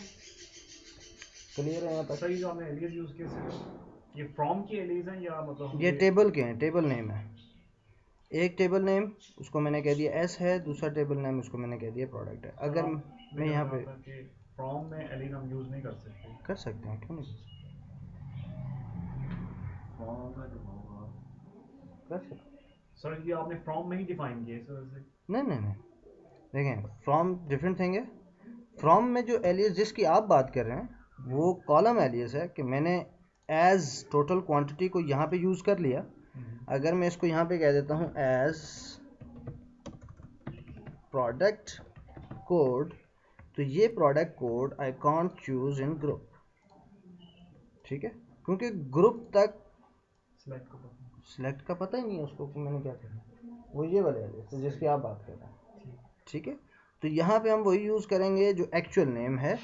क्लियर है यहाँ तक? सही, जो आपने एलियस यूज किए सिर्फ ये फ्रॉम की एलियस हैं या मतलब ये टेबल के हैं, टेबल नेम है, एक टेबल नेम उसको मैंने कह दिया एस है, दूसरा टेबल नेम उसको मैंने कह दिया प्रोडक्ट है। अगर मैं यहाँ पे फ्रॉम में एलियस हम यूज नहीं कर सकते। कर सकते हैं, क्यों नहीं फ्रॉम का जो होगा कर सकते? सर ये आपने फ्रॉम में ही डिफाइन किया है सर वैसे? नहीं, देखें, फ्रॉम डिफरेंट थिंग है। फ्रॉम में जो एलियस जिसकी आप बात कर रहे हैं वो कॉलम एलियस है कि मैंने एज टोटल क्वांटिटी को यहाँ पे यूज़ कर लिया। अगर मैं इसको यहाँ पे कह देता हूँ एज प्रोडक्ट कोड, तो ये product code I can't choose in group, ठीक है, क्योंकि ग्रुप तक सिलेक्ट का पता ही नहीं है उसको कि मैंने क्या करना। वो ये वाले एलियस है जिसकी आप बात कर रहे हैं, ठीक है। तो यहाँ पे हम वही यूज़ करेंगे जो एक्चुअल नेम है,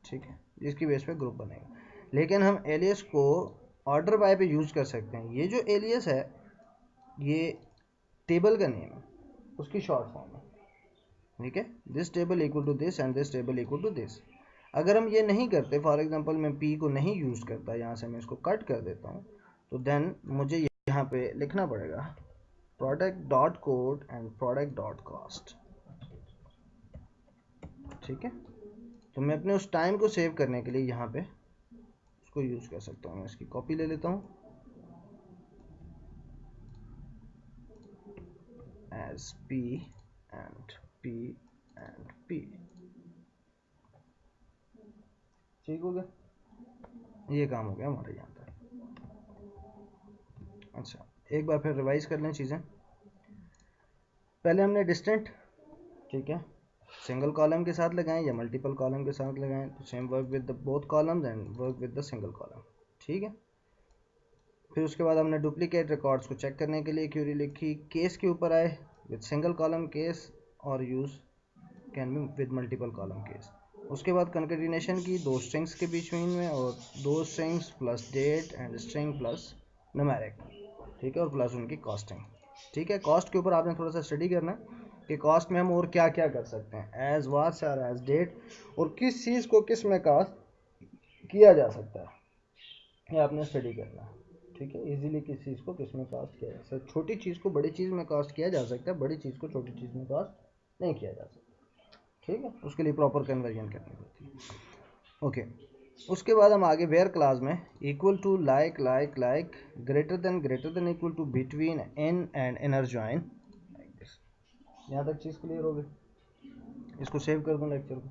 ठीक है, जिसकी बेस पे ग्रुप बनेगा। लेकिन हम एलियस को ऑर्डर बाय पे यूज़ कर सकते हैं। ये जो एलियस है ये टेबल का नेम है, उसकी शॉर्ट फॉर्म है, ठीक है, this table equal to this and this table equal to this. अगर हम ये नहीं करते, फॉर एग्जांपल मैं पी को नहीं यूज़ करता, यहाँ से मैं इसको कट कर देता हूँ, तो देन मुझे यहाँ पे लिखना पड़ेगा product dot code and product dot cost, ठीक है। तो मैं अपने उस टाइम को सेव करने के लिए यहाँ पे उसको यूज़ कर सकता हूँ। मैं इसकी कॉपी ले लेता हूँ, as P and P and P, ठीक हो गया, ये काम हो गया हमारे यहाँ तक। अच्छा, एक बार फिर रिवाइज कर लें चीज़ें। पहले हमने डिस्टेंट, ठीक है, सिंगल कॉलम के साथ लगाएं या मल्टीपल कॉलम के साथ लगाएं, तो same work with the both columns and work with the single column, ठीक है। फिर उसके बाद हमने डुप्लीकेट रिकॉर्ड्स को चेक करने के लिए क्यूरी लिखी, केस के ऊपर आए विद सिंगल कॉलम केस और use can be with multiple column case. उसके बाद कंकेटिनेशन की दो स्ट्रिंग्स के बीच में और दो strings plus date and string plus numeric, ठीक है, और प्लस उनकी कॉस्टिंग, ठीक है। कॉस्ट के ऊपर आपने थोड़ा सा स्टडी करना है कि कॉस्ट में हम और क्या क्या कर सकते हैं, एज वाच और एज डेट, और किस चीज़ को किस में कास्ट किया जा सकता है, ये आपने स्टडी करना है, ठीक है। इजीली किस चीज़ को किस में कास्ट किया जा सकता है, छोटी चीज़ को बड़ी चीज़ में कास्ट किया जा सकता है, बड़ी चीज़ को छोटी चीज़ में कास्ट नहीं किया जा सकता, ठीक है। उसके लिए प्रॉपर कन्वर्जन करनी पड़ती है, ओके। उसके बाद हम आगे वेयर क्लास में equal to like like like greater than equal to between in and inner join, like this. यहाँ तक चीज़ क्लियर हो गई। इसको सेव कर दूँ लेक्चर को।